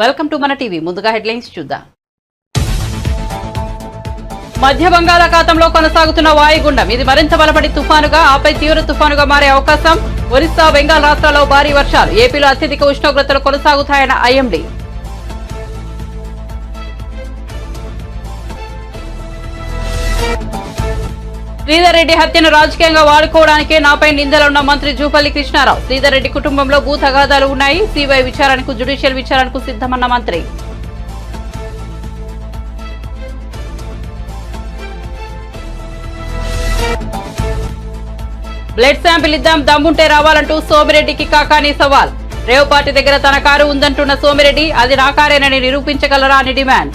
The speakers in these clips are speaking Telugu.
వెల్కమ్ టు మన టీవీ. ముందుగా హెడ్లైన్స్ చూద్దాం. మధ్య బంగాళాఖాతంలో కొనసాగుతున్న వాయుగుండం ఇది మరింత బలపడి తుఫానుగా ఆపై తీవ్ర తుఫానుగా మారే అవకాశం. ఒరిస్సా, బెంగాల్ రాష్ట్రాల్లో భారీ వర్షాలు. ఏపీలో అత్యధిక ఉష్ణోగ్రతలు కొనసాగుతాయన్న ఐఎండీ. శ్రీధర్ రెడ్డి హత్యను రాజకీయంగా వాడుకోవడానికే నాపై నిందలున్న మంత్రి జూపల్లి కృష్ణారావు. శ్రీధర్ రెడ్డి కుటుంబంలో భూ తగాదాలు ఉన్నాయి. సిబిఐ విచారణకు, జ్యుడిషియల్ విచారణకు సిద్ధమన్న మంత్రి. బ్లడ్ శాంపిల్ ఇద్దాం, దమ్ముంటే రావాలంటూ సోమిరెడ్డికి కాకాని సవాల్. రేవ్ పార్టీ దగ్గర తన కారు ఉందంటున్న సోమిరెడ్డి అది నా కారేనని నిరూపించగలరా అని డిమాండ్.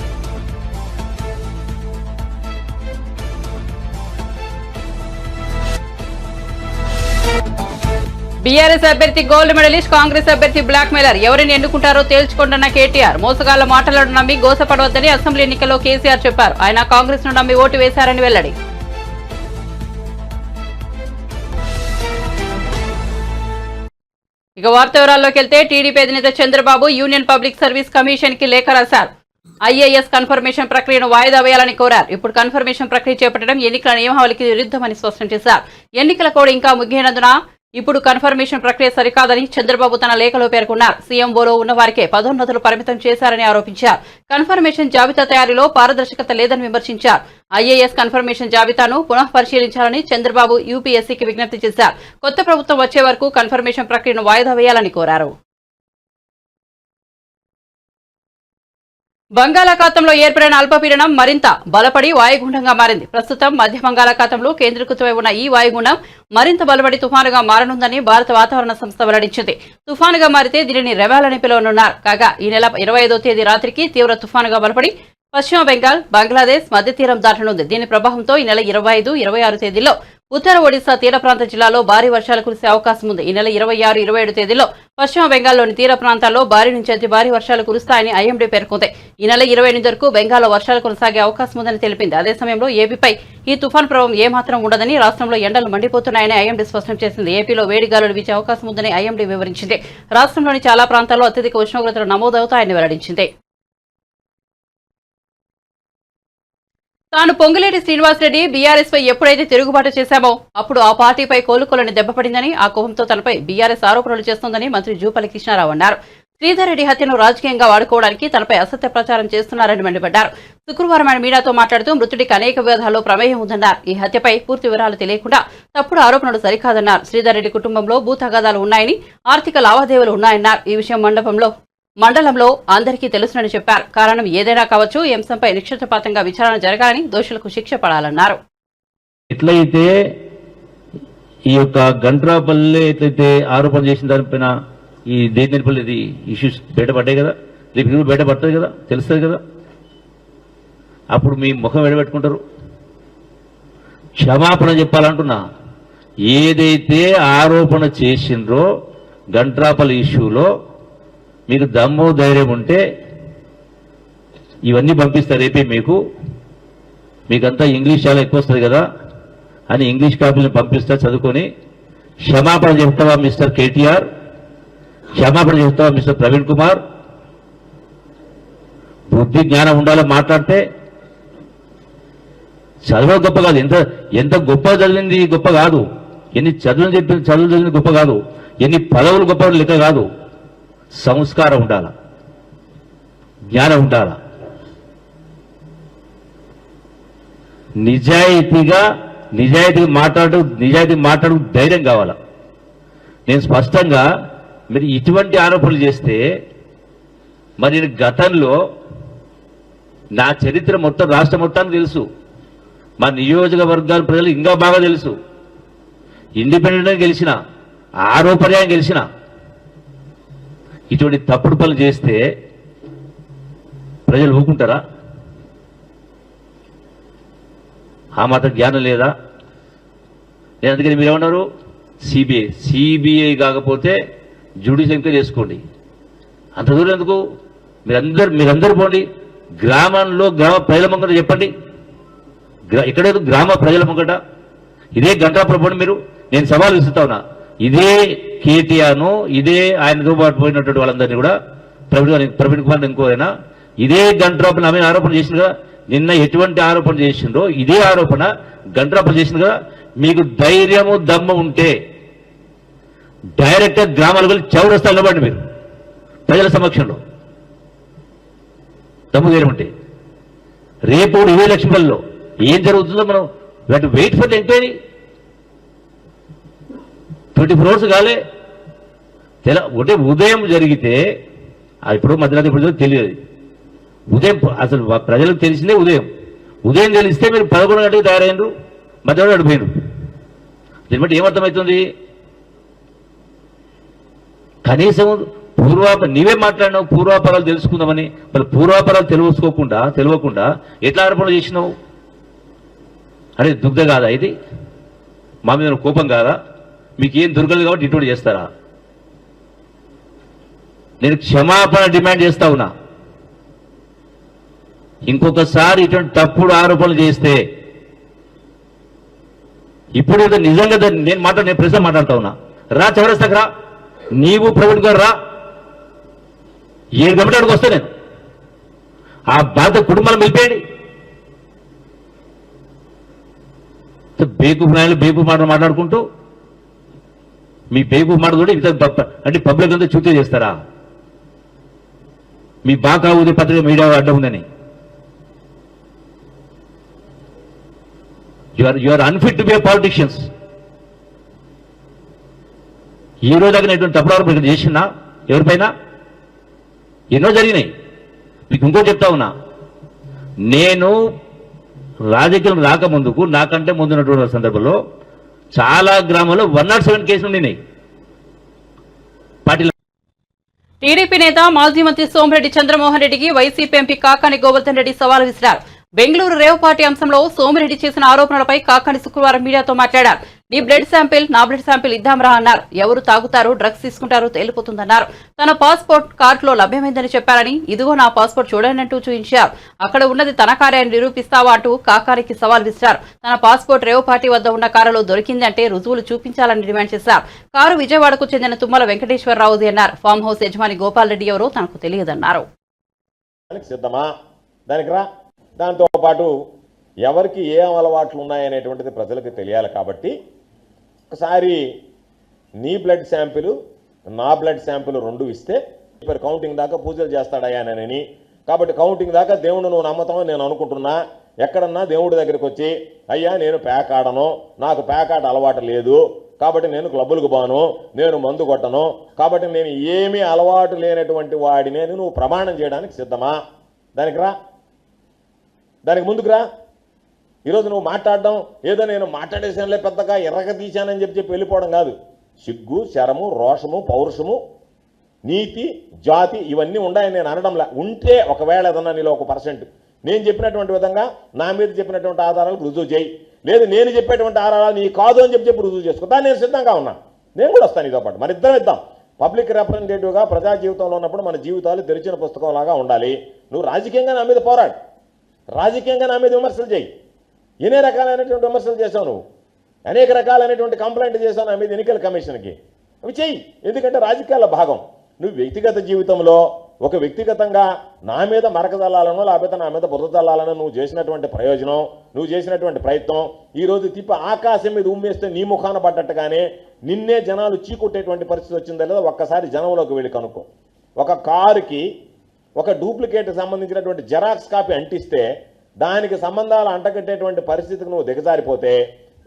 బీఆర్ఎస్ అభ్యర్థి గోల్డ్ మెడలిస్ట్, కాంగ్రెస్ అభ్యర్థి బ్లాక్ మెయిలర్. ఎవరిని ఎన్నుకుంటారో తేల్చుకోండన్న కేటీఆర్. మోసగాళ్ల మాటలను నమ్మి గోసపడవద్దని అసెంబ్లీ ఎన్నికల్లో కేసీఆర్ చెప్పారు. ఆయన కాంగ్రెస్ ను నమ్మి ఓటు వేశారని వెల్లడి. ఇక వార్త వివరాల్లోకి వెళ్తే టీడీపీ అధినేత Chandrababu union public service commission కి లేఖ రాశారు. ఐఏఎస్ కన్ఫర్మేషన్ ప్రక్రియను వాయిదా వేయాలని కోరారు. ఇప్పుడు కన్ఫర్మేషన్ ప్రక్రియ చేపట్టడం ఎన్నికల నియమావళికి విరుద్ధమని స్పష్టం చేశారు. ఎన్నికల కోడ్ ఇంకా ముగియనందున ఇప్పుడు కన్ఫర్మేషన్ ప్రక్రియ సరికాదని చంద్రబాబు తన లేఖలో పేర్కొన్నారు. సీఎంఓలో ఉన్న వారికే పదోన్నతులు పరిమితం చేశారని ఆరోపించారు. కన్ఫర్మేషన్ జాబితా తయారీలో పారదర్శకత లేదని విమర్శించారు. ఐఏఎస్ కన్ఫర్మేషన్ జాబితాను పునః పరిశీలించాలని చంద్రబాబు యూపీఎస్సీకి విజ్ఞప్తి చేశారు. కొత్త ప్రభుత్వం వచ్చే వరకు కన్ఫర్మేషన్ ప్రక్రియను వాయిదా వేయాలని కోరారు. బంగాళాఖాతంలో ఏర్పడిన అల్పపీడనం మరింత బలపడి వాయుగుండంగా మారింది. ప్రస్తుతం మధ్య బంగాళాఖాతంలో కేంద్రీకృతమై ఉన్న ఈ వాయుగుండం మరింత బలపడి తుఫానుగా మారనుందని భారత వాతావరణ సంస్థ వెల్లడించింది. తుఫానుగా మారితే దీనిని రెవాల్ అని పిలువనున్నారు. కాగా ఈ నెల 25వ తేదీ రాత్రికి తీవ్ర తుఫానుగా బలపడి పశ్చిమ బెంగాల్, బంగ్లాదేశ్ మధ్య తీరం దాటనుంది. దీని ప్రభావంతో ఈ నెల 25, 26 తేదీల్లో ఉత్తర ఒడిశా తీర ప్రాంత జిల్లాలో భారీ వర్షాలు కురిసే అవకాశం ఉంది. ఈ నెల 26, 27 తేదీల్లో పశ్చిమ బెంగాల్లోని తీర ప్రాంతాల్లో భారీ నుంచి అతి భారీ వర్షాలు కురుస్తాయని ఐఎండీ పేర్కొంది. ఈ నెల 28 వరకు బెంగాల్లో వర్షాలు కొనసాగే అవకాశం ఉందని తెలిపింది. అదే సమయంలో ఏపీపై ఈ తుఫాన్ ప్రభావం ఏమాత్రం ఉండదని, రాష్ట్రంలో ఎండలు మండిపోతున్నాయని ఐఎండీ స్పష్టం చేసింది. ఏపీలో వేడి గాలులు వీచే అవకాశం ఉందని ఐఎండీ వివరించింది. రాష్ట్రంలోని చాలా ప్రాంతాల్లో అత్యధిక ఉష్ణోగ్రతలు నమోదవుతాయని వెల్లడించింది. తాను పొంగులేటి శ్రీనివాసరెడ్డి బీఆర్ఎస్ పై ఎప్పుడైతే తిరుగుబాటు చేశామో అప్పుడు ఆ పార్టీపై కోలుకోలని దెబ్బపడిందని, ఆ కోపంతో తనపై బీఆర్ఎస్ ఆరోపణలు చేస్తోందని మంత్రి జూపల్లి కృష్ణారావు అన్నారు. శ్రీధర్ రెడ్డి హత్యను రాజకీయంగా వాడుకోవడానికి తనపై అసత్య ప్రచారం చేస్తున్నారని మండిపడ్డారు. శుక్రవారం ఆయన మీడియాతో మాట్లాడుతూ మృతుడికి అనేక వివాదాల్లో ప్రమేయం ఉందన్నారు. ఈ హత్యపై పూర్తి వివరాలు తెలియకుండా తప్పుడు ఆరోపణలు సరికాదన్నారు. శ్రీధర్ రెడ్డి కుటుంబంలో భూ తగాదాలు ఉన్నాయని, ఆర్థిక లావాదేవీలు ఉన్నాయన్నారు. ఈ విషయం మండలంలో అందరికీ తెలుసునని చెప్పారు. కారణం ఏదైనా కావచ్చు, ఈ అంశంపై నిక్షిప్తపాతంగా విచారణ జరగాలని, దోషులకు శిక్ష పడాలన్నారు. ఎట్లయితే ఈ యొక్క గంట్రాపల్లి ఎట్లయితే ఆరోపణ చేసిన దానిపైన ఈ దేనిపల్లి ఇది ఇష్యూస్ బయటపడ్డాయి కదా, రేపు బయటపడుతుంది కదా, తెలుస్తుంది కదా, అప్పుడు మీ ముఖం ఎడబెట్టుకుంటారు. క్షమాపణ చెప్పాలంటున్నా. ఏదైతే ఆరోపణ చేసిండ్రో గంట్రాపల్లి ఇష్యూలో మీకు దమ్ము ధైర్యం ఉంటే ఇవన్నీ పంపిస్తారు. రేపే మీకంతా ఇంగ్లీష్ చాలా ఎక్కువ వస్తుంది కదా అని ఇంగ్లీష్ కాపీలను పంపిస్తా, చదువుకొని క్షమాపణ చెప్తావా మిస్టర్ కేటీఆర్, క్షమాపణ చెప్తావా మిస్టర్ ప్రవీణ్ కుమార్. బుద్ధి జ్ఞానం ఉండాలో మాట్లాడితే. చదువు గొప్ప కాదు, ఎంత గొప్ప చదివింది గొప్ప కాదు, ఎన్ని చదువులు చదివింది గొప్ప కాదు, ఎన్ని పదవులు గొప్ప లెక్క కాదు. సంస్కారం ఉండాల, జ్ఞానం ఉండాల, నిజాయితీగా మాట్లాడు ధైర్యం కావాల. నేను స్పష్టంగా మీరు ఇటువంటి ఆరోపణలు చేస్తే మరి గతంలో నా చరిత్ర మొత్తం రాష్ట్ర మొత్తానికి తెలుసు, మా నియోజకవర్గాల ప్రజలు ఇంకా బాగా తెలుసు. ఇండిపెండెంట్గా గెలిచిన, ఆరోపణగా గెలిచిన. ఇటువంటి తప్పుడు పనులు చేస్తే ప్రజలు ఊరుకుంటారా? ఆ మాత్రం జ్ఞానం లేదా? నేను అందుకని మీరేమన్నారు, సిబిఐ కాకపోతే జ్యుడిషియల్ ఎంక్వైరీ చేసుకోండి. అంత దూరం ఎందుకు? మీరందరూ పోండి, గ్రామ ప్రజల ముంగట చెప్పండి. ఎక్కడేదో గ్రామ ప్రజల ముంగట ఇదే గంటాపురం పోండి. నేను సవాల్ విసురుతా ఉన్నా. ఇదే కేటీఆర్ను, ఇదే ఆయనతో పాటు పోయినటువంటి వాళ్ళందరినీ కూడా ప్రవీణ్ కుమార్ ఇంకోరైనా ఇదే గండ్రాపన ఆమె ఆరోపణ చేసింది కదా, నిన్న ఎటువంటి ఆరోపణ చేసిండో ఇదే ఆరోపణ గండ్రాపన చేసింది కదా. మీకు ధైర్యము దమ్ము ఉంటే డైరెక్ట్గా గ్రామాలకు వెళ్ళి చౌరస్తా నిలబడండి మీరు ప్రజల సమక్షంలో, దమ్ము ధైర్యం ఉంటే. రేపు 20 లక్షల్లో ఏం జరుగుతుందో మనం wait for the enquiry. 24 hours కాలే ఒకటే ఉదయం జరిగితే ఇప్పుడు మధ్యరాత్రి ఇప్పుడు తెలియదు. ఉదయం అసలు ప్రజలకు తెలిసిందే ఉదయం తెలిస్తే మీరు 11 గంటలకు తయారైండ్రు, మధ్యాహ్నం అడిపోయినారు. దీన్ని బట్టి ఏమర్థమవుతుంది? కనీసం నీవే మాట్లాడినావు పూర్వాపరాలు తెలుసుకుందామని, మరి పూర్వాపరాలు తెలియకుండా ఎట్లా ఆరోపణలు చేసినావు? అదే దుగ్ధ కాదా ఇది? మా మీద కోపం కాదా? మీకు ఏం దొరకలేదు కాబట్టి ఇటువంటి చేస్తారా? నేను క్షమాపణ డిమాండ్ చేస్తా ఉన్నా. ఇంకొకసారి ఇటువంటి తప్పుడు ఆరోపణలు చేస్తే ఇప్పుడు నిజంగా నేను ప్రశ్న మాట్లాడుతా ఉన్నా. రా చౌరస్తాకు రా, నీవు ప్రవీణ్ గారు రా, 7 గంటలకు వస్తా నేను. ఆ బాధ కుటుంబాలు వెళ్ళిపోయండి. బేకు నాయలు బేకు మాట మాట్లాడుకుంటూ మీ బేకు మాట కూడా ఇంత అంటే పబ్లిక్ అంతా చూతే చేస్తారా? మీ బాగా ఉంది పత్రిక మీడియా అడ్డం ఉందని. You are unfit to be politicians. ఈ రోజు దగ్గర తప్పుడు ఆరోపణలు చేసినా ఎవరిపైన ఎన్నో జరిగినాయి. మీకు ఇంకో చెప్తా ఉన్నా, నేను రాజకీయం రాకముందుకు నాకంటే ముందున్నటువంటి సందర్భంలో చాలా గ్రామాల్లో 107 కేసులు ఉన్నాయి. పార్టీలో టీడీపీ నేత మాజీ మంత్రి సోమిరెడ్డి చంద్రమోహన్ రెడ్డికి వైసీపీ ఎంపీ కాకాని గోవర్ధన్ రెడ్డి సవాల్ విసిరారు. బెంగళూరు రేవ్ పార్టీ అంశంలో సోమిరెడ్డి చేసిన ఆరోపణలపై కాకాని శుక్రవారం మీడియాతో మాట్లాడారు. నీ బ్లడ్ శాంపిల్ నా బ్లడ్ శాంపిల్ ఇద్దాంరా అన్నారు. ఎవరు తాగుతారు, డ్రగ్స్ తీసుకుంటారో తేలిపోతుందన్నారు. తన పాస్పోర్ట్ కార్డులో లభ్యమైందని చెప్పారని, ఇదిగో నా పాస్పోర్ట్ చూడనంటూ చూపించారు. అక్కడ ఉన్నది తన కారే అని నిరూపిస్తావా అంటూ కాకానికి సవాల్ విసిరారు. తన పాస్పోర్ట్ రేవ్ పార్టీ వద్ద ఉన్న కారులో దొరికింది అంటే రుజువులు చూపించాలని డిమాండ్ చేశారు. కారు విజయవాడకు చెందిన తుమ్మల వెంకటేశ్వరరావుది అన్నారు. ఫామ్ హౌస్ యజమాని గోపాల్ రెడ్డి ఎవరో తనకు తెలియదన్నారు. దాంతో పాటు ఎవరికి ఏ అలవాట్లు ఉన్నాయనేటువంటిది ప్రజలకు తెలియాలి. కాబట్టి ఒకసారి నీ బ్లడ్ శాంపిల్ నా బ్లడ్ శాంపిల్ 2 ఇస్తే కౌంటింగ్ దాకా పూజలు చేస్తాడయ్యానని, కాబట్టి కౌంటింగ్ దాకా దేవుడు నువ్వు నమ్మతామని నేను అనుకుంటున్నా. ఎక్కడన్నా దేవుడి దగ్గరికి వచ్చి అయ్యా నేను ప్యాక్ ఆడను, నాకు ప్యాక్ ఆట అలవాటు లేదు, కాబట్టి నేను క్లబ్బులకు బాను, నేను మందు కొట్టను, కాబట్టి నేను ఏమీ అలవాటు లేనటువంటి వాడిని నువ్వు ప్రమాణం చేయడానికి సిద్ధమా? దానికి ముందుకు రా. ఈరోజు నువ్వు మాట్లాడడం ఏదో నేను మాట్లాడేసానులే పెద్దగా ఎర్రగా తీశానని చెప్పి వెళ్ళిపోవడం కాదు. సిగ్గు, శరము, రోషము, పౌరుషము, నీతి, జాతి ఇవన్నీ ఉన్నాయని నేను అనడంలా. ఉంటే ఒకవేళ ఏదన్నా నీలో 1% నేను చెప్పినటువంటి విధంగా నా మీద చెప్పినటువంటి ఆధారాలకు రుజువు చేయి. లేదు నేను చెప్పేటువంటి ఆధారాలు నీ కాదు అని చెప్పి రుజువు చేసుకో. దాన్ని నేను సిద్ధంగా ఉన్నా. నేను కూడా వస్తాను నీతో పాటు. మరి ఇద్దాం. పబ్లిక్ రిప్రజెంటేటివ్గా ప్రజా జీవితంలో ఉన్నప్పుడు మన జీవితాలు తెరిచిన పుస్తకంలాగా ఉండాలి. నువ్వు రాజకీయంగా నా మీద పోరాడు, రాజకీయంగా నా మీద విమర్శలు చేయి. ఎన్ని రకాలైనటువంటి విమర్శలు చేశావు నువ్వు, అనేక రకాలైనటువంటి కంప్లైంట్ చేశావు నా మీద ఎన్నికల కమిషన్కి. అవి చెయ్యి, ఎందుకంటే రాజకీయాల భాగం. నువ్వు వ్యక్తిగత జీవితంలో ఒక వ్యక్తిగతంగా నా మీద మరకదల్లాలనో లేకపోతే నా మీద బురద చల్లాలనో నువ్వు చేసినటువంటి ప్రయోజనం, నువ్వు చేసినటువంటి ప్రయత్నం ఈరోజు తిప్పి ఆకాశం మీద ఉమ్మేస్తే నీ ముఖాన పడ్డట్టుగానే నిన్నే జనాలు చీకొట్టేటువంటి పరిస్థితి వచ్చిందా లేదా ఒక్కసారి జనంలోకి వెళ్ళి కనుక్కో. ఒక కారుకి ఒక డూప్లికేట్ సంబంధించినటువంటి జెరాక్స్ కాపీ అంటిస్తే దానికి సంబంధాలు అంటగట్టేటువంటి పరిస్థితికి నువ్వు దిగజారిపోతే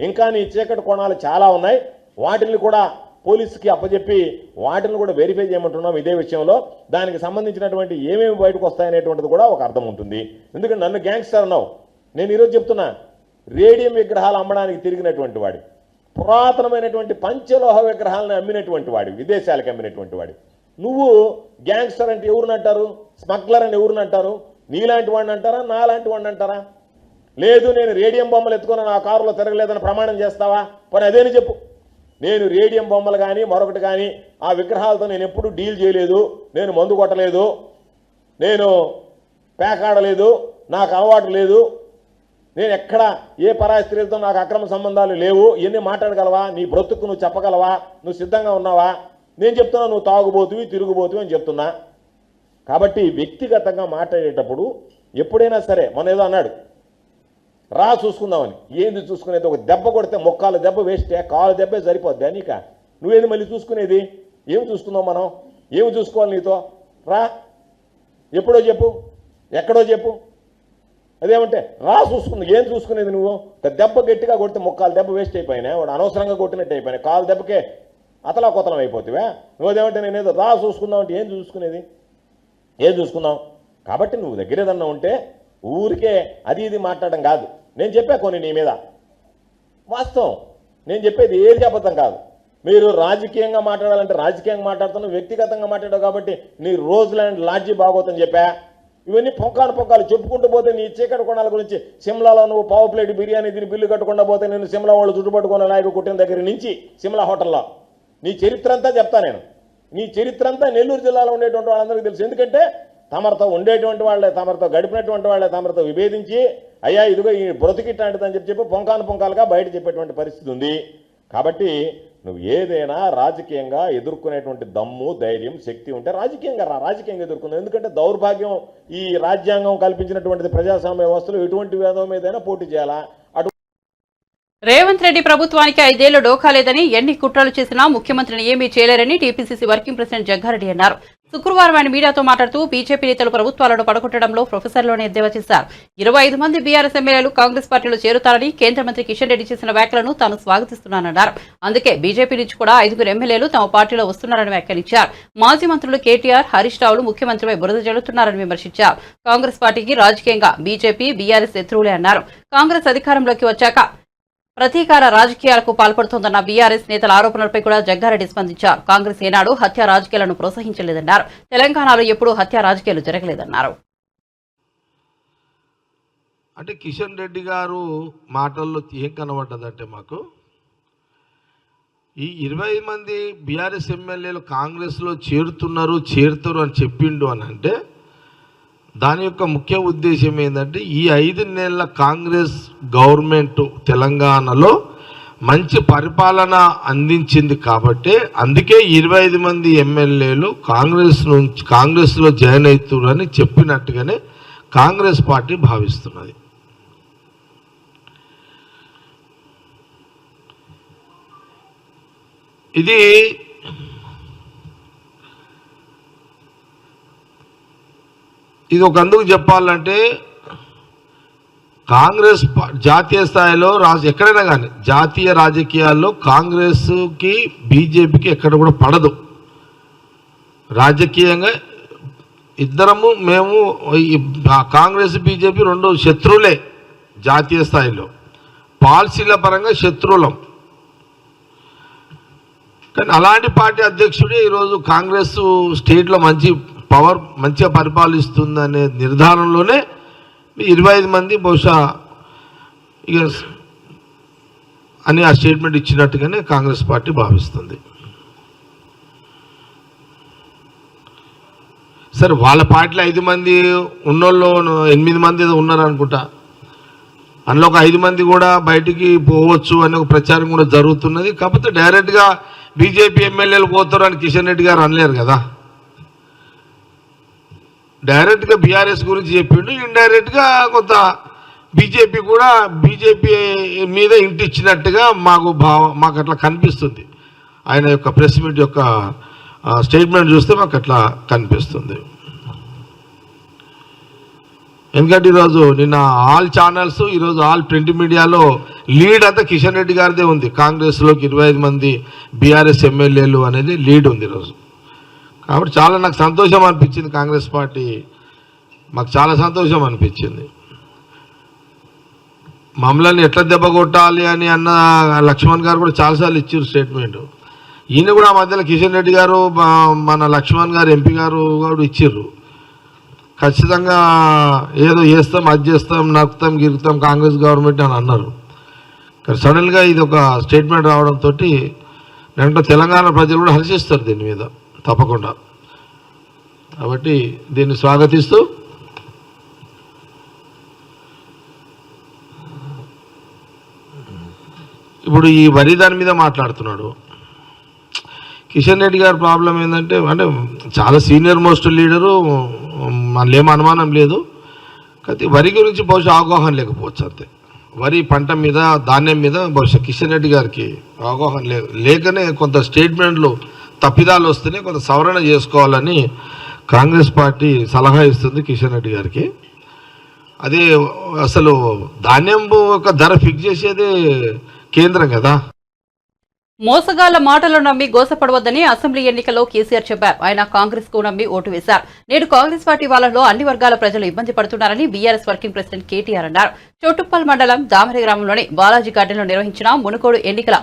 ఇంకా నీ చీకటి కోణాలు చాలా ఉన్నాయి. వాటిని కూడా పోలీసుకి అప్పచెప్పి వాటిని కూడా వెరిఫై చేయమంటున్నాం. ఇదే విషయంలో దానికి సంబంధించినటువంటి ఏమేమి బయటకు వస్తాయనేటువంటిది కూడా ఒక అర్థం ఉంటుంది. ఎందుకంటే నన్ను గ్యాంగ్స్టర్ అన్నావు. నేను ఈరోజు చెప్తున్నా, రేడియం విగ్రహాలు అమ్మడానికి తిరిగినటువంటి వాడి, పురాతనమైనటువంటి పంచలోహ విగ్రహాలను అమ్మినటువంటి వాడి, విదేశాలకు అమ్మినటువంటి వాడి. నువ్వు గ్యాంగ్స్టర్ అంటే ఎవరిని అంటారు? స్మగ్లర్ అని ఎవరిని అంటారు? నీలాంటి వాడిని అంటారా, నాలాంటి వాడిని అంటారా? లేదు నేను రేడియం బొమ్మలు ఎత్తుకుని నా కారులో తిరగలేదని ప్రమాణం చేస్తావా? పోనీ అదేని చెప్పు. నేను రేడియం బొమ్మలు కానీ మరొకటి కానీ ఆ విగ్రహాలతో నేను ఎప్పుడు డీల్ చేయలేదు, నేను మందు కొట్టలేదు, నేను ప్యాక్ ఆడలేదు, నాకు అలవాటు లేదు, నేను ఎక్కడ ఏ పరాయి స్త్రీలతో నాకు అక్రమ సంబంధాలు లేవు. ఇవన్నీ మాట్లాడగలవా? నీ బ్రతుకు నువ్వు చెప్పగలవా? నువ్వు సిద్ధంగా ఉన్నావా? నేను చెప్తున్నా నువ్వు తాగుబోతువి, తిరుగుబోతువి అని చెప్తున్నా. కాబట్టి వ్యక్తిగతంగా మాట్లాడేటప్పుడు ఎప్పుడైనా సరే మన ఏదో అన్నాడు రా చూసుకుందామని. ఏంది చూసుకునేది? ఒక దెబ్బ కొడితే మొక్కాలు దెబ్బ వేస్తే కాలు దెబ్బే సరిపోద్ది నీక. నువ్వేది మళ్ళీ చూసుకునేది? ఏమి చూసుకుందాం మనం? ఏమి చూసుకోవాలి నీతో? రా, ఎప్పుడో చెప్పు, ఎక్కడో చెప్పు. అదేమంటే రా చూసుకుంది. ఏం చూసుకునేది నువ్వు? దెబ్బ గట్టిగా కొడితే మొక్కాలు దెబ్బ వేస్ట్ అయిపోయినాయి, వాడు అనవసరంగా కొట్టినట్టు అయిపోయినాయి, కాలు దెబ్బకే అతలా కొతలం అయిపోతావా? నువ్వేదేమంటే నేనేదో రా చూసుకుందాం అంటే ఏం చూసుకునేది? ఏం చూసుకుందాం? కాబట్టి నువ్వు దగ్గర ఏదన్నా ఉంటే ఊరికే అది ఇది మాట్లాడడం కాదు. నేను చెప్పా కొన్ని నీ మీద వాస్తవం, నేను చెప్పేది ఏది అబద్ధం కాదు. మీరు రాజకీయంగా మాట్లాడాలంటే రాజకీయంగా మాట్లాడుతున్నావు, వ్యక్తిగతంగా మాట్లాడావు కాబట్టి నీ రోజులాంటి లాడ్జీ బాగోతని చెప్పా. ఇవన్నీ పొంకాలు చెప్పుకుంటూ పోతే నీ చీకటి కొనాల గురించి సిమ్లాలో నువ్వు పావు ప్లేట్ బిర్యానీ తిని బిల్లు కట్టకుండా పోతే నేను సిమ్లా వాళ్ళు చుట్టుపట్టుకున్న నాయకు కొట్టిన దగ్గర నుంచి సిమ్లా హోటల్లో నీ చరిత్ర అంతా చెప్తా నేను. నీ చరిత్ర అంతా నెల్లూరు జిల్లాలో ఉండేటువంటి వాళ్ళందరికీ తెలుసు. ఎందుకంటే తమరితో ఉండేటువంటి వాళ్ళే, తమరితో గడిపినటువంటి వాళ్ళే తమరితో విభేదించి అయ్యా ఇదిగో ఈ బ్రతికిట్లాంటిదని చెప్పి పొంకాలుగా బయట చెప్పేటువంటి పరిస్థితి ఉంది. కాబట్టి నువ్వు ఏదైనా రాజకీయంగా ఎదుర్కొనేటువంటి దమ్ము, ధైర్యం, శక్తి ఉంటే రాజకీయంగా రాజకీయంగా ఎదుర్కొన్నావు. ఎందుకంటే దౌర్భాగ్యం ఈ రాజ్యాంగం కల్పించినటువంటి ప్రజాస్వామ్య వ్యవస్థలో ఎటువంటి వేదం మీదైనా పోటీ చేయాలా. రేవంత్ రెడ్డి ప్రభుత్వానికి 5 ఏళ్లు డోకాలేదని, ఎన్ని కుట్రలు చేసినా ముఖ్యమంత్రిని ఏమీ చేయలేరని టీపీసీసీ వర్కింగ్ ప్రెసిడెంట్ జగ్గారెడ్డి అన్నారు. శుక్రవారం ఆయన మీడియాతో మాట్లాడుతూ బీజేపీ నేతలు ప్రభుత్వాలను పడగొట్టడంలో ప్రొఫెసర్లోనే ఎద్దేవా చేశారు. 25 మంది బీఆర్ఎస్ ఎమ్మెల్యేలు కాంగ్రెస్ పార్టీలో చేరుతారని కేంద్ర మంత్రి కిషన్ రెడ్డి చేసిన వ్యాఖ్యలను తాను స్వాగతిస్తున్నానన్నారు. అందుకే బీజేపీ నుంచి కూడా 5 ఎమ్మెల్యేలు తమ పార్టీలో వస్తున్నారని వ్యాఖ్యానించారు. మాజీ మంత్రులు కేటీఆర్, హరీష్ రావులు ముఖ్యమంత్రిపై బురద జల్లుతున్నారని విమర్శించారు. కాంగ్రెస్ పార్టీకి రాజకీయంగా బీజేపీ, బీఆర్ఎస్ శత్రువులే అన్నారు. కాంగ్రెస్ అధికారంలోకి వచ్చాక ప్రతీకార రాజకీయాలకు పాల్పడుతోందన్న బీఆర్ఎస్ నేతల ఆరోపణలపై కూడా జగ్గారెడ్డి స్పందించారు. కాంగ్రెస్ ఏనాడు హత్య రాజకీయాలను ప్రోత్సహించలేదన్నారు. తెలంగాణలో ఎప్పుడూ హత్య రాజకీయాలు జరగలేదన్నారు. అంటే కిషన్ రెడ్డి గారు మాటల్లో ఏం కనబడ్డదంటే మాకు ఈ 25 మంది బీఆర్ఎస్ ఎమ్మెల్యేలు కాంగ్రెస్లో చేరుతారు అని చెప్పిండు అని అంటే దాని యొక్క ముఖ్య ఉద్దేశం ఏంటంటే ఈ 5 నెలల కాంగ్రెస్ గవర్నమెంట్ తెలంగాణలో మంచి పరిపాలన అందించింది కాబట్టి అందుకే 25 మంది ఎమ్మెల్యేలు కాంగ్రెస్లో జాయిన్ అవుతున్నారని చెప్పినట్టుగానే కాంగ్రెస్ పార్టీ భావిస్తున్నది. ఇది ఒక అందుకు చెప్పాలంటే కాంగ్రెస్ జాతీయ స్థాయిలో ఎక్కడైనా కానీ జాతీయ రాజకీయాల్లో కాంగ్రెస్కి బీజేపీకి ఎక్కడ కూడా పడదు. రాజకీయంగా మేము కాంగ్రెస్ బీజేపీ 2 శత్రువులే జాతీయ స్థాయిలో, పాలసీల పరంగా శత్రువులం. కానీ అలాంటి పార్టీ అధ్యక్షుడే ఈరోజు కాంగ్రెస్ స్టేట్లో మంచిగా పరిపాలిస్తుందనే నిర్ధారణలోనే 25 మంది బహుశా ఇక అని ఆ స్టేట్మెంట్ ఇచ్చినట్టుగానే కాంగ్రెస్ పార్టీ భావిస్తుంది. సరే వాళ్ళ పార్టీలో 5 మంది ఉన్నోళ్ళు 8 మంది ఉన్నారనుకుంటా, అందులో ఒక 5 మంది కూడా బయటికి పోవచ్చు అనే ఒక ప్రచారం కూడా జరుగుతున్నది. కాకపోతే డైరెక్ట్గా బీజేపీ ఎమ్మెల్యేలు పోతారు అని కిషన్ రెడ్డి గారు అనలేరు కదా. డైరెక్ట్గా బీఆర్ఎస్ గురించి చెప్పిండు, ఇండైరెక్ట్గా కొంత బీజేపీ కూడా బీజేపీ మీద ఇంటిచ్చినట్టుగా మాకు అట్లా కనిపిస్తుంది. ఆయన యొక్క ప్రెస్ మీట్ యొక్క స్టేట్మెంట్ చూస్తే మాకు అట్లా కనిపిస్తుంది. ఎందుకంటే ఈరోజు నిన్న ఆల్ ఛానల్స్, ఈరోజు ఆల్ ప్రింట్ మీడియాలో లీడ్ అంతా కిషన్ రెడ్డి గారిదే ఉంది. కాంగ్రెస్లోకి 25 మంది బీఆర్ఎస్ ఎమ్మెల్యేలు అనేది లీడ్ ఉంది ఈరోజు. కాబట్టి చాలా నాకు సంతోషం అనిపించింది. కాంగ్రెస్ పార్టీ మాకు చాలా సంతోషం అనిపించింది. మమ్మల్ని ఎట్లా దెబ్బ కొట్టాలి అని అన్న లక్ష్మణ్ గారు కూడా చాలాసార్లు ఇచ్చారు స్టేట్మెంట్. ఈయన కూడా ఆ మధ్యలో కిషన్ రెడ్డి గారు, మన లక్ష్మణ్ గారు ఎంపీ గారు కూడా ఇచ్చారు. ఖచ్చితంగా ఏదో చేస్తాం, అది చేస్తాం, నక్కుతాం, గిరుకుతాం కాంగ్రెస్ గవర్నమెంట్ అని అన్నారు. కానీ సడన్గా ఇది ఒక స్టేట్మెంట్ రావడంతో నేను తెలంగాణ ప్రజలు కూడా హర్షిస్తారు దీని మీద తప్పకుండా. కాబట్టి దీన్ని స్వాగతిస్తూ ఇప్పుడు ఈ వరి దాని మీద మాట్లాడుతున్నాడు. కిషన్ రెడ్డి గారి ప్రాబ్లం ఏంటంటే అంటే చాలా సీనియర్ మోస్ట్ లీడరు, మనలో ఏం అనుమానం లేదు. కానీ వరి గురించి బహుశా అవగాహన లేకపోవచ్చు అంతే. వరి పంట మీద, ధాన్యం మీద బహుశా కిషన్ రెడ్డి గారికి అవగాహన లేకనే కొంత స్టేట్మెంట్లు తప్పిదాలు వస్తేనే కొంత సవరణ చేసుకోవాలని కాంగ్రెస్ పార్టీ సలహా ఇస్తుంది కిషన్ రెడ్డి గారికి. అదే అసలు ధాన్యం ఒక ధర ఫిక్స్ చేసేది కేంద్రం కదా. మోసగాళ్ల మాటలు నమ్మి గోసపడవద్దని అసెంబ్లీ ఎన్నికల్లో కేసీఆర్ చెప్పారు. ఆయన కాంగ్రెస్ కు నమ్మి ఓటు వేశారు. నేడు కాంగ్రెస్ పార్టీ వాళ్ళలో అన్ని వర్గాల ప్రజలు ఇబ్బంది పడుతున్నారని బీఆర్ఎస్ వర్కింగ్ ప్రెసిడెంట్ కేటీఆర్ అన్నారు. చోటుప్పల్ మండలం దామరి గ్రామంలోని బాలాజీ గార్డెన్లో నిర్వహించిన మునుగోడు ఎన్నికల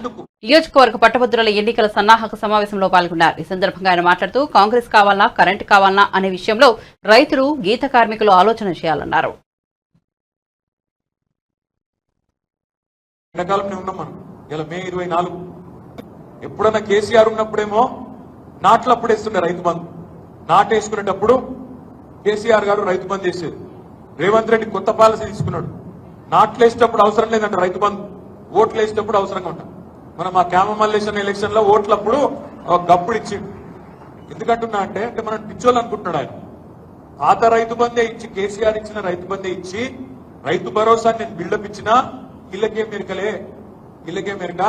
నియోజకవర్గ పట్టభద్రుల ఎన్నికల సన్నాహక సమావేశంలో పాల్గొన్నారు. ఈ సందర్భంగా ఆయన మాట్లాడుతూ కాంగ్రెస్ కావాలన్నా కరెంటు కావాలన్నా అనే విషయంలో రైతులు, గీత కార్మికులు ఆలోచన చేయాలన్నారు. ఎప్పుడన్నా కేసీఆర్ ఉన్నప్పుడేమో నాట్లు అప్పుడు వేస్తుండే రైతు బంధు. నాటేసుకునేటప్పుడు కేసీఆర్ గారు రైతు బంధు చేసేది. రేవంత్ రెడ్డి కొత్త పాలసీ తీసుకున్నాడు. నాట్లు వేసేటప్పుడు అవసరం లేదంట రైతు బంధు, ఓట్లు వేసేటప్పుడు అవసరంగా ఉంటాం. మనం ఆ క్యామమల్లేషన్ ఎలక్షన్ లో ఓట్లప్పుడు గప్పుడు ఇచ్చిండు. ఎందుకంటున్నా అంటే మనం పిచ్చోళ్ళు అనుకుంటున్నాడు ఆయన. పాత రైతు బందే ఇచ్చి, కేసీఆర్ ఇచ్చిన రైతు బందే ఇచ్చి రైతు భరోసా నేను బిల్డప్ ఇచ్చినా ఇళ్ళకే మెరక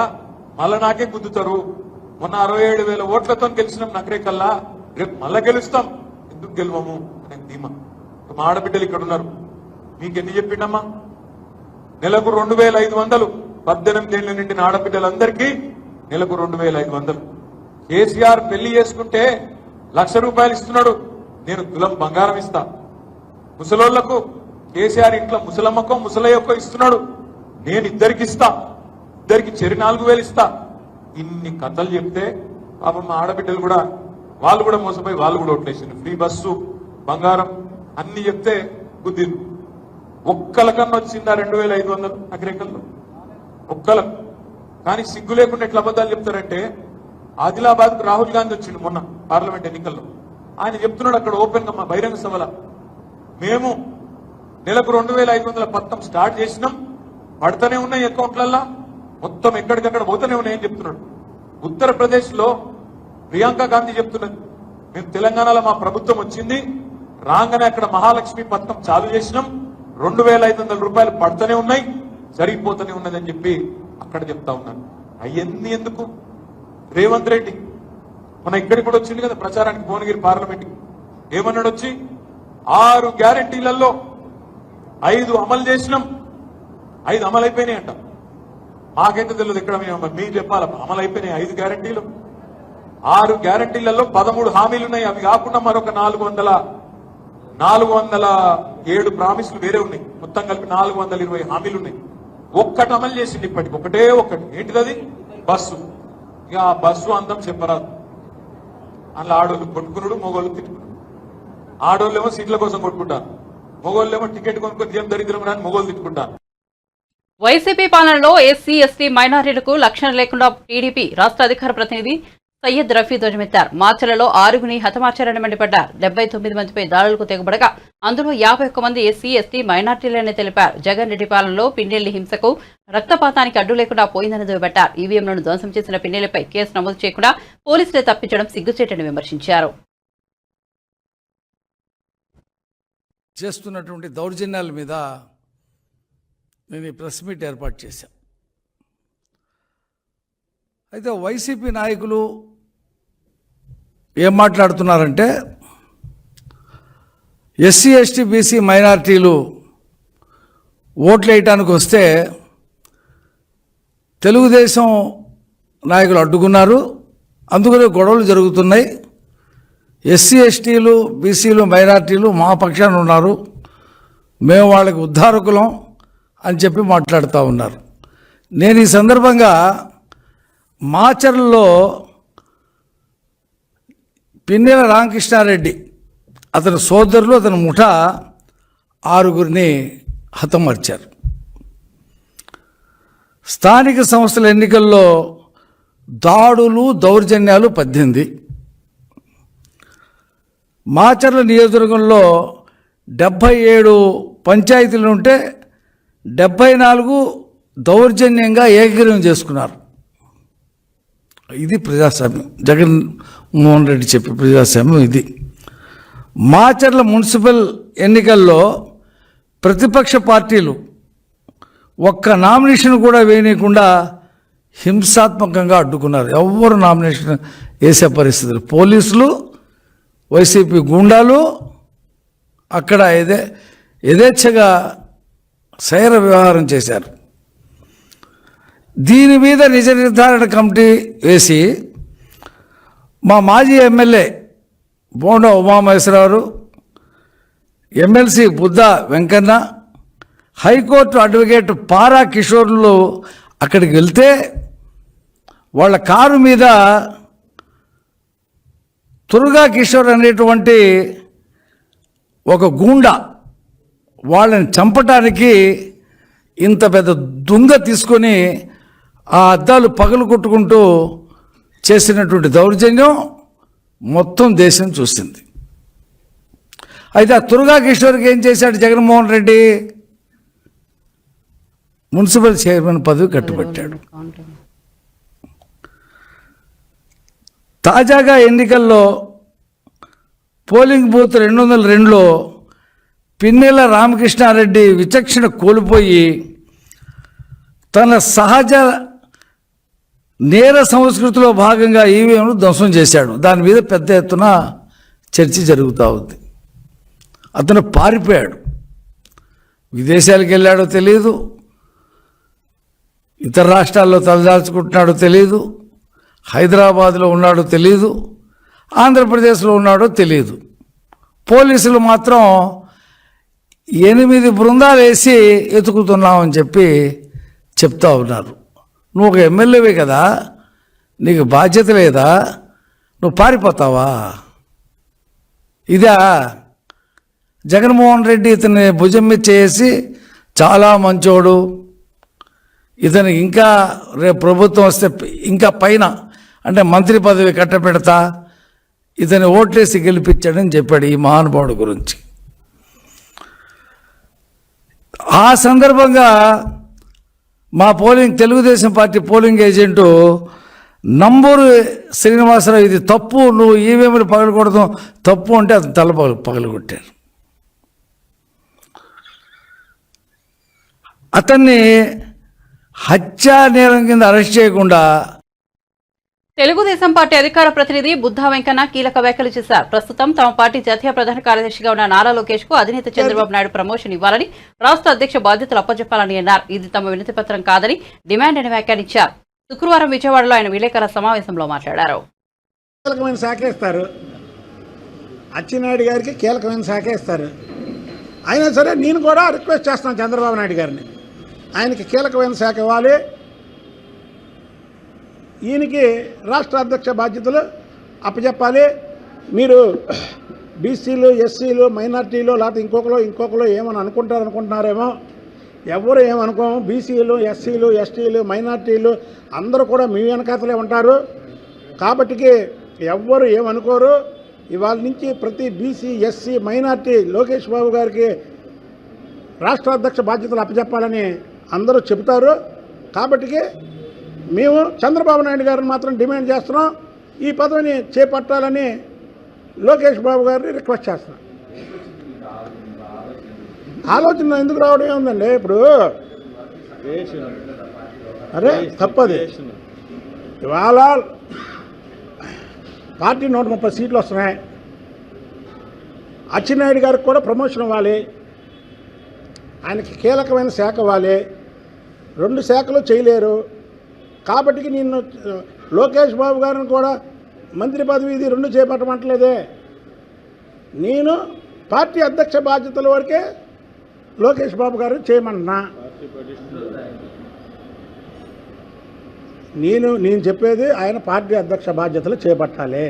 మళ్ళా నాకే గుద్దుతారు. మొన్న 67,000 ఓట్లతో గెలిచినాం నగరేకల్లా, రేపు మళ్ళా గెలుస్తాం, ఎందుకు గెలవము అనే ధీమా. మా ఆడబిడ్డలు ఇక్కడ ఉన్నారు, మీకు ఎన్ని చెప్పిండమ్మా? నెలకు 2,500, 18 ఏళ్ల నిండిన ఆడబిడ్డలందరికీ నెలకు 2,500. కేసీఆర్ పెళ్లి చేసుకుంటే ₹1,00,000 ఇస్తున్నాడు, నేను తులం బంగారం ఇస్తా. ముసలోళ్లకు కేసీఆర్ ఇంట్లో ముసలమ్మకో ముసలయ్యకో ఇస్తున్నాడు, నేను ఇద్దరికి ఇస్తా, ఇద్దరికి చెరి 4,000 ఇస్తా. ఇన్ని కథలు చెప్తే పాపం మా ఆడబిడ్డలు కూడా వాళ్ళు కూడా మోసపోయి వాళ్ళు కూడా ఓట్లేసింది. ఫ్రీ బస్సు, బంగారం అన్ని చెప్తే బుద్ధిలు. ఒక్కలకన్నా వచ్చిందా 2,500 నగరేకల్లో? ఒక్కలకు. కానీ సిగ్గు లేకుండా ఎట్లా అబద్ధాలు చెప్తారంటే, ఆదిలాబాద్ కు రాహుల్ గాంధీ వచ్చిండు మొన్న పార్లమెంట్ ఎన్నికల్లో. ఆయన చెప్తున్నాడు అక్కడ ఓపెన్ గా మా బహిరంగ సభల, మేము నెలకు 2,500 పథకం స్టార్ట్ చేసినాం, పడుతూనే ఉన్నాయి అకౌంట్లల్లా, మొత్తం ఎక్కడికక్కడ పోతూనే ఉన్నాయని చెప్తున్నాడు. ఉత్తరప్రదేశ్ లో ప్రియాంక గాంధీ చెప్తున్నది, మేము తెలంగాణలో మా ప్రభుత్వం వచ్చింది రాగానే అక్కడ మహాలక్ష్మి పథకం చాలు చేసినాం, 2,500 రూపాయలు పడుతూనే ఉన్నాయి, జరిగిపోతూనే ఉన్నది అని చెప్పి అక్కడ చెప్తా ఉన్నాను. అవన్నీ ఎందుకు? రేవంత్ రెడ్డి మన ఇక్కడికి కూడా వచ్చింది కదా ప్రచారానికి భువనగిరి పార్లమెంట్ కి. ఏమన్నాడు వచ్చి, 6 గ్యారెంటీలలో 5 అమలు చేసినాం, 5 అమలు అయిపోయినాయి అంట. మాకైతే తెలియదు, ఇక్కడ మీరు చెప్పాలి. అమలు అయిపోయినాయి 5 గ్యారెంటీలు. 6 గ్యారెంటీలలో 13 హామీలు ఉన్నాయి. అవి కాకుండా మరొక 407 ప్రామిసులు వేరే ఉన్నాయి. మొత్తం కలిపి 420 హామీలు ఉన్నాయి. ఒక్కటి అమలు చేసింది ఇప్పటికి, ఒకటే ఒక్కటి. ఏంటిది అది? బస్సు. ఇక ఆ బస్సు అందం చెప్పరాదు. అందులో ఆడోళ్ళు కొట్టుకున్నాడు, మొగోళ్ళు తిట్టుకున్నాడు. ఆడోళ్ళేమో సీట్ల కోసం కొట్టుకుంటారు, మొగోళ్ళేమో టికెట్ కొనుక్కొని ఏం దరిద్రం రాని మొగోళ్ళు తిట్టుకుంటారు. వైసీపీ పాలనలో ఎస్సీ, ఎస్టీ, మైనారిటీలకు రక్షణ లేకుండా టీడీపీ రాష్ట్ర అధికార ప్రతినిధి సయ్యద్ రఫీ ధ్వజమెత్తారు. మార్చిలలో 6గుని హతమార్చారని మండిపడ్డారు. 79 మందిపై దాడులకు తెగబడగా అందులో 51 మంది ఎస్సీ, ఎస్టీ, మైనార్టీలని తెలిపారు. జగన్ రెడ్డి పాలనలో పిన్నెల్లి హింసకు, రక్తపాతానికి అడ్డు లేకుండా పోయిందని దుయ్యబట్టారు. ఈవీఎంలను ధ్వంసం చేసిన పిన్నెల్లిపై కేసు నమోదు చేయకుండా పోలీసులే తప్పించడం సిగ్గుచేటని విమర్శించారు. చేస్తున్నటువంటి దౌర్జన్యాల మీద నేను ఈ ప్రెస్ మీట్ ఏర్పాటు చేశాను. అయితే వైసీపీ నాయకులు ఏం మాట్లాడుతున్నారంటే, ఎస్సీ, ఎస్టీ, బీసీ, మైనారిటీలు ఓట్లు వేయటానికి వస్తే తెలుగుదేశం నాయకులు అడ్డుకున్నారు, అందుకనే గొడవలు జరుగుతున్నాయి. ఎస్సీ, ఎస్టీలు, బీసీలు, మైనారిటీలు మా పక్షాన ఉన్నారు, మేము వాళ్ళకి ఉద్ధారకులం అని చెప్పి మాట్లాడుతూ ఉన్నారు. నేను ఈ సందర్భంగా మాచర్లలో పిన్నెల రామకృష్ణారెడ్డి, అతని సోదరులు, అతని ముఠా 6గురిని హతమార్చారు. స్థానిక సంస్థల ఎన్నికల్లో దాడులు, దౌర్జన్యాలు 18. మాచర్ల నియోజకవర్గంలో 77 పంచాయతీలు ఉంటే 74 దౌర్జన్యంగా ఏకగ్రీవం చేసుకున్నారు. ఇది ప్రజాస్వామ్యం. జగన్మోహన్ రెడ్డి చెప్పే ప్రజాస్వామ్యం ఇది. మాచర్ల మున్సిపల్ ఎన్నికల్లో ప్రతిపక్ష పార్టీలు ఒక్క నామినేషన్ కూడా వేయనీయకుండా హింసాత్మకంగా అడ్డుకున్నారు. ఎవ్వరు నామినేషన్ వేసే పరిస్థితులు. పోలీసులు, వైసీపీ గూండాలు అక్కడ యథేచ్ఛగా శైర వ్యవహారం చేశారు. దీని మీద నిజ నిర్ధారణ కమిటీ వేసి మా మాజీ MLA Bonda Umamaheswararao, MLC Buddha Venkanna, high court advocate Para కిషోర్లు అక్కడికి వెళ్తే వాళ్ళ కారు మీద తురుగా కిషోర్ అనేటువంటి ఒక గూండా వాళ్ళని చంపటానికి ఇంత పెద్ద దుంగ తీసుకొని ఆ అద్దాలు పగలు కొట్టుకుంటూ చేసినటువంటి దౌర్జన్యం మొత్తం దేశం చూసింది. అయితే ఆ తురుగా కిషోర్కి ఏం చేశాడు జగన్మోహన్ రెడ్డి? మున్సిపల్ చైర్మన్ పదవి కట్టుబెట్టాడు. తాజాగా ఎన్నికల్లో పోలింగ్ బూత్ 202లో పిన్నెల రామకృష్ణారెడ్డి విచక్షణ కోల్పోయి తన సహజ నేర సంస్కృతిలో భాగంగా ఈవీఎంలు ధ్వంసం చేశాడు. దాని మీద పెద్ద ఎత్తున చర్చ జరుగుతూ ఉంది. అతను పారిపోయాడు. విదేశాలకు వెళ్ళాడో తెలియదు, ఇతర రాష్ట్రాల్లో తలదాల్చుకుంటున్నాడో తెలియదు, హైదరాబాద్లో ఉన్నాడో తెలియదు, ఆంధ్రప్రదేశ్లో ఉన్నాడో తెలియదు. పోలీసులు మాత్రం 8 బృందాలు వేసి ఎతుకుతున్నామని చెప్పి చెప్తా ఉన్నారు. నువ్వు ఒక ఎమ్మెల్యేవే కదా, నీకు బాధ్యత లేదా? నువ్వు పారిపోతావా? ఇదా జగన్మోహన్ రెడ్డి ఇతన్ని భుజం మీద చేసి చాలా మంచోడు, ఇతనికి ఇంకా రేపు ప్రభుత్వం వస్తే ఇంకా పైన అంటే మంత్రి పదవి కట్టపెడతా, ఇతని ఓట్లేసి గెలిపించాడని చెప్పాడు ఈ మహానుభావుడు గురించి. ఆ సందర్భంగా మా Telugu Desam party polling agent Namburu Srinivasarao, ఇది తప్పు, నువ్వు ఈవీఎంలు పగలకూడదు తప్పు అంటే అతను తల పగలగొట్టారు. అతన్ని హత్యా నేరం కింద అరెస్ట్ చేయకుండా తెలుగుదేశం పార్టీ అధికార ప్రతినిధి బుద్ధా వెంకన్న కీలక వ్యాఖ్యలు చేశారు. ప్రస్తుతం తమ పార్టీ జాతీయ ప్రధాన కార్యదర్శిగా ఉన్న నారా లోకేష్ కు అధినేత చంద్రబాబు నాయుడు ప్రమోషన్ ఇవ్వాలని, రాష్ట్ర అధ్యక్ష బాధ్యతలు అప్పచెప్పాలని అన్నారు. ఇది తమ వినతి పత్రం కాదని డిమాండ్ అని వ్యాఖ్యానించారు. శుక్రవారం విజయవాడలో ఆయన విలేకరుల సమావేశంలో మాట్లాడారు. కీలకమైన శాఖ ఇస్తారు, అచ్చెన్నాయుడు గారికి కీలకమైన శాఖ ఇస్తారు. అయినా సరే నేను కూడా రిక్వెస్ట్ చేస్తున్నాను చంద్రబాబు నాయుడు గారిని, ఆయనకి కీలకమైన శాఖ ఇవ్వాలి, ఈయనకి రాష్ట్ర అధ్యక్ష బాధ్యతలు అప్పచెప్పాలి. మీరు బీసీలు, ఎస్సీలు, మైనార్టీలు లేకపోతే ఇంకొకరు ఏమని అనుకుంటున్నారేమో, ఎవరు ఏమనుకోము. బీసీలు, ఎస్సీలు, ఎస్టీలు, మైనార్టీలు అందరూ కూడా మీ వెనకాతలే ఉంటారు. కాబట్టికి ఎవ్వరు ఏమనుకోరు. ఇవాళ నుంచి ప్రతి BC, SC, minority Lokesh Babu గారికి రాష్ట్ర అధ్యక్ష బాధ్యతలు అప్పచెప్పాలని అందరూ చెబుతారు. కాబట్టికి మేము చంద్రబాబు నాయుడు గారిని మాత్రం డిమాండ్ చేస్తున్నాం, ఈ పదవిని చేపట్టాలని లోకేష్ బాబు గారిని రిక్వెస్ట్ చేస్తున్నాం. ఆలోచన ఎందుకు రావడం ఏముందండి, ఇప్పుడు అరే తప్పది. ఇవాళ పార్టీ 130 సీట్లు వస్తున్నాయి. అచ్చెన్నాయుడు గారికి కూడా ప్రమోషన్ ఇవ్వాలి, ఆయనకి కీలకమైన శాఖ ఇవ్వాలి. 2 శాఖలు చేయలేరు. కాబట్టి నేను లోకేష్ బాబు గారిని కూడా మంత్రి పదవి ఇది 2 చేపట్టమంటలేదే. నేను పార్టీ అధ్యక్ష బాధ్యతల వరకే లోకేష్ బాబు గారు చేయమన్నా. నేను చెప్పేది ఆయన పార్టీ అధ్యక్ష బాధ్యతలు చేపట్టాలి.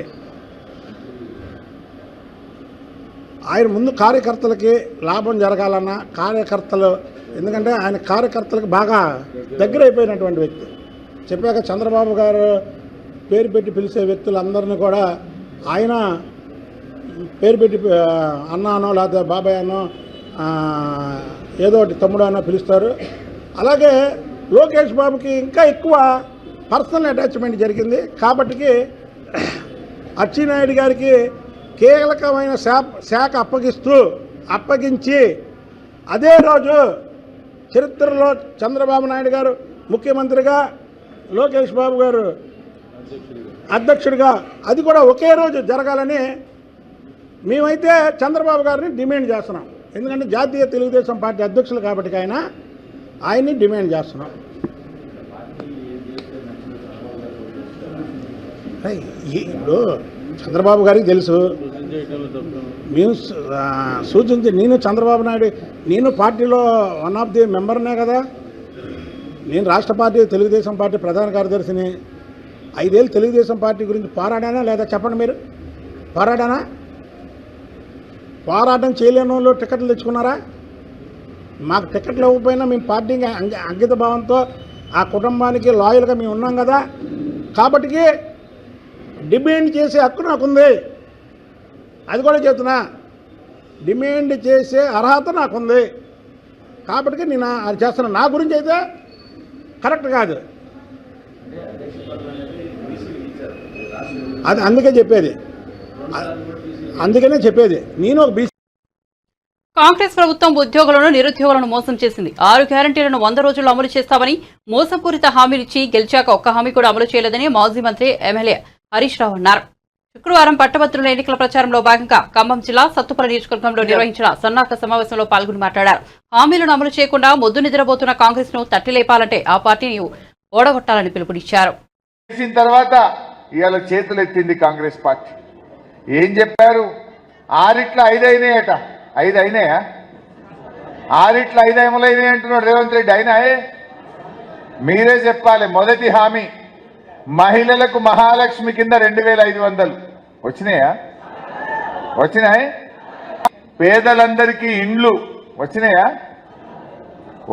ఆయన ముందు కార్యకర్తలకి లాభం జరగాలన్నా కార్యకర్తలు, ఎందుకంటే ఆయన కార్యకర్తలకు బాగా దగ్గరైపోయినటువంటి వ్యక్తి. చెప్పాక చంద్రబాబు గారు పేరు పెట్టి పిలిచే వ్యక్తులందరినీ కూడా ఆయన పేరు పెట్టి అన్నానో లేకపోతే బాబాయ్ అనో ఏదో ఒకటి తమ్ముడు అనో పిలుస్తారు. అలాగే లోకేష్ బాబుకి ఇంకా ఎక్కువ పర్సనల్ అటాచ్మెంట్ జరిగింది. కాబట్టికి అచ్చెన్నాయుడు గారికి కీలకమైన శాఖ అప్పగించి అదే రోజు చరిత్రలో చంద్రబాబు నాయుడు గారు ముఖ్యమంత్రిగా, లోకేష్ బాబు గారు అధ్యక్షుడిగా, అది కూడా ఒకే రోజు జరగాలని మేమైతే చంద్రబాబు గారిని డిమాండ్ చేస్తున్నాం. ఎందుకంటే జాతీయ తెలుగుదేశం పార్టీ అధ్యక్షులు కాబట్టి ఆయన్ని డిమాండ్ చేస్తున్నాం. ఇప్పుడు చంద్రబాబు గారికి తెలుసు, మేము సూచించి, నేను చంద్రబాబు నాయుడు, నేను పార్టీలో వన్ ఆఫ్ ది మెంబర్నే కదా. నేను రాష్ట్ర పార్టీ తెలుగుదేశం పార్టీ ప్రధాన కార్యదర్శిని. 5 ఏళ్ళు తెలుగుదేశం పార్టీ గురించి పోరాడానా లేదా చెప్పండి మీరు? పోరాటం చేయలేని వాళ్ళు టికెట్లు తెచ్చుకున్నారా? మాకు టికెట్లు ఇవ్వకపోయినా మేము పార్టీకి అంకిత భావంతో ఆ కుటుంబానికి లాయల్గా మేము ఉన్నాం కదా. కాబట్టికి డిమాండ్ చేసే హక్కు నాకుంది. అది కూడా చెప్తున్నా, డిమాండ్ చేసే అర్హత నాకుంది. కాబట్టి నేను అది చేస్తున్నా. నా గురించి అయితే కరెక్ట్ కాదు. అది అందుకనే చెప్పేది నేను ఒక బీసీ. కాంగ్రెస్ ప్రభుత్వం ఉద్యోగులను, నిరుద్యోగులను మోసం చేసింది. 6 గ్యారంటీలను 100 రోజుల్లో అమలు చేస్తామని మోసపూరిత హామీలిచ్చి గెలిచాక ఒక్క హామీ కూడా అమలు చేయలేదని మాజీ మంత్రి ఎమ్మెల్యే హరీష్ రావు అన్నారు. శుక్రవారం పట్టభద్రుల ఎన్నికల ప్రచారంలో భాగంగా ఖమ్మం జిల్లా సత్తుపల్లి నియోజకవర్గంలో నిర్వహించిన సన్నాహక సమావేశంలో పాల్గొని మాట్లాడారు. హామీలను అమలు చేయకుండా మొద్దు నిద్రపోతున్న కాంగ్రెస్ ను తట్టిలేపాలంటే ఆ పార్టీని ఓడగొట్టాలని పిలుపునిచ్చారు. తర్వాత ఇవాళ చేతులెత్తింది కాంగ్రెస్ పార్టీ. ఏం చెప్పారు? 6 5 అయినాయట. 5 అయినాయా? 6 5 అమలైనాయి అంటున్నాడు రేవంత్ రెడ్డి. అయినాయే? మీరే చెప్పాలి. మొదటి హామీ మహిళలకు మహాలక్ష్మి కింద 2500 వచ్చినాయా? వచ్చినాయి. పేదలందరికీ ఇండ్లు వచ్చినాయా?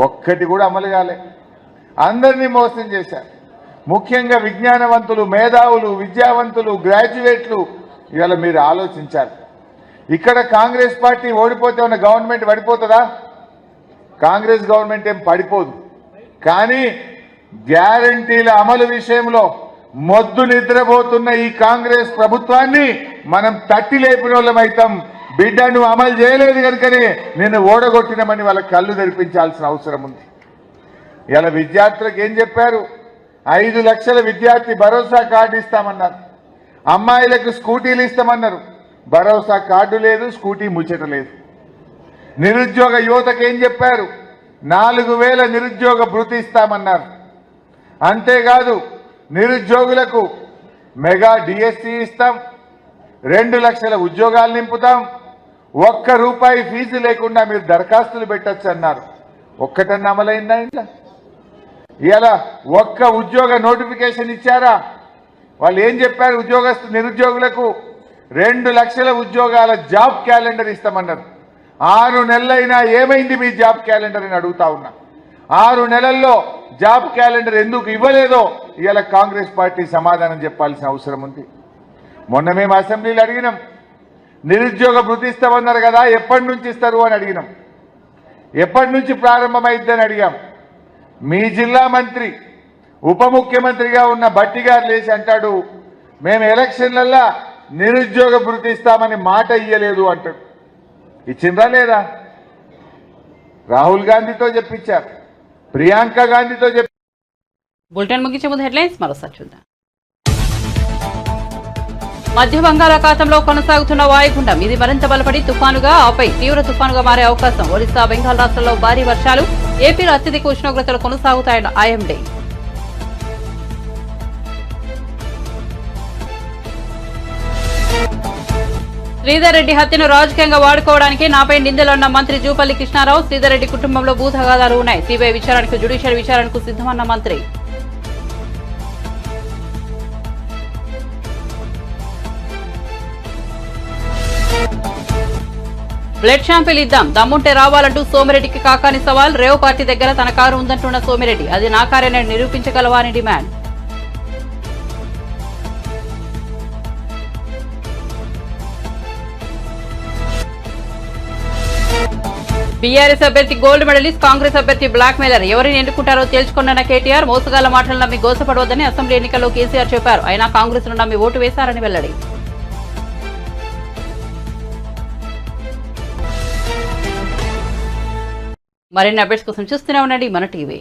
ఒక్కటి కూడా అమలు కాలే. అందరినీ మోసం చేశారు. ముఖ్యంగా విజ్ఞానవంతులు, మేధావులు, విద్యావంతులు, గ్రాడ్యుయేట్లు ఇవాళ మీరు ఆలోచించాలి. ఇక్కడ కాంగ్రెస్ పార్టీ ఓడిపోతే ఉన్న గవర్నమెంట్ పడిపోతుందా? కాంగ్రెస్ గవర్నమెంట్ ఏం పడిపోదు. కానీ గ్యారంటీల అమలు విషయంలో మొద్దు నిద్రపోతున్న ఈ కాంగ్రెస్ ప్రభుత్వాన్ని మనం తట్టి లేపిన వాళ్ళమైతాం. బిడ్డ నువ్వు అమలు చేయలేదు కనుకనే నేను ఓడగొట్టినామని వాళ్ళ కళ్ళు తెరిపించాల్సిన అవసరం ఉంది. ఇలా విద్యార్థులకు ఏం చెప్పారు? 5 లక్షల విద్యార్థి భరోసా కార్డు ఇస్తామన్నారు. అమ్మాయిలకు స్కూటీలు ఇస్తామన్నారు. భరోసా కార్డు లేదు, స్కూటీ ముచ్చట లేదు. నిరుద్యోగ యువతకు ఏం చెప్పారు? 4000 నిరుద్యోగ భృతి ఇస్తామన్నారు. అంతేకాదు నిరుద్యోగులకు మెగా డిఎస్సి ఇస్తాం, 2 లక్షల ఉద్యోగాలు నింపుతాం, ₹1 ఫీజు లేకుండా మీరు దరఖాస్తులు పెట్టచ్చు అన్నారు. ఒక్కటన్నా అమలైందా? ఇంట్లో ఇలా ఒక్క ఉద్యోగ నోటిఫికేషన్ ఇచ్చారా? వాళ్ళు ఏం చెప్పారు? నిరుద్యోగులకు 2 లక్షల ఉద్యోగాల జాబ్ క్యాలెండర్ ఇస్తామన్నారు. 6 నెలలైనా ఏమైంది మీ జాబ్ క్యాలెండర్ అని అడుగుతా ఉన్నా. 6 నెలల్లో జాబ్ క్యాలెండర్ ఎందుకు ఇవ్వలేదో ఇవాళ కాంగ్రెస్ పార్టీ సమాధానం చెప్పాల్సిన అవసరం ఉంది. మొన్న మేము అసెంబ్లీలో అడిగినాం, నిరుద్యోగ భృతి ఇస్తామన్నారు కదా, ఎప్పటి నుంచి ఇస్తారు అని అడిగినాం. ఎప్పటి నుంచి ప్రారంభమైద్దని అడిగాం. మీ జిల్లా మంత్రి, ఉప ముఖ్యమంత్రిగా ఉన్న భట్టి గారు లేచి అంటాడు, మేము ఎలక్షన్లల్లా నిరుద్యోగ భృతి ఇస్తామని మాట ఇయ్యలేదు అంటాడు. ఇచ్చిందా లేదా? రాహుల్ గాంధీతో చెప్పించారు, ప్రియాంక గాంధీతో చెప్పి. బులెటిన్ ముగించే ముందు హెడ్లైన్స్ మరోసారి చూద్దాం. మధ్య బంగాళాఖాతంలో కొనసాగుతున్న వాయుగుండం ఇది మరింత బలపడి తుఫానుగా, ఆపై తీవ్ర తుఫానుగా మారే అవకాశం. ఒడిశా, బెంగాల్ రాష్ట్రాల్లో భారీ వర్షాలు. ఏపీలో అత్యధిక ఉష్ణోగ్రతలు కొనసాగుతాయన్న ఐఎండీ. శ్రీధర్ రెడ్డి హత్యను రాజకీయంగా వాడుకోవడానికి నాపై నిందలున్న మంత్రి జూపల్లి కృష్ణారావు. శ్రీధర్ రెడ్డి కుటుంబంలో భూతగాదాలు ఉన్నాయి. సిబిఐ విచారణకు, జ్యుడిషియల్ విచారణకు సిద్ధమన్న మంత్రి. బ్లడ్ శాంపిల్ ఇద్దాం, దమ్ముంటే రావాలంటూ సోమిరెడ్డికి కాకాని సవాల్. రేవ్ పార్టీ దగ్గర తన కారు ఉందంటున్న సోమిరెడ్డి, అది నా కారేనని నిరూపించగలవా అని డిమాండ్. బీఆర్ఎస్ అభ్యర్థి గోల్డ్ మెడలిస్ట్, కాంగ్రెస్ అభ్యర్థి బ్లాక్ మెయిలర్ ఎవరిని ఎన్నుకుంటారో తేల్చుకున్న కేటీఆర్ మోసగాల మాటలు నమ్మి గోసపడవద్దని అసెంబ్లీ ఎన్నికల్లో కేసీఆర్ చెప్పారు. అయినా కాంగ్రెస్ ను నమ్మి ఓటు వేశారని వెల్లడి. మరిన్ని అప్డేట్స్ కోసం చూస్తూనే ఉండండి మన టీవీ.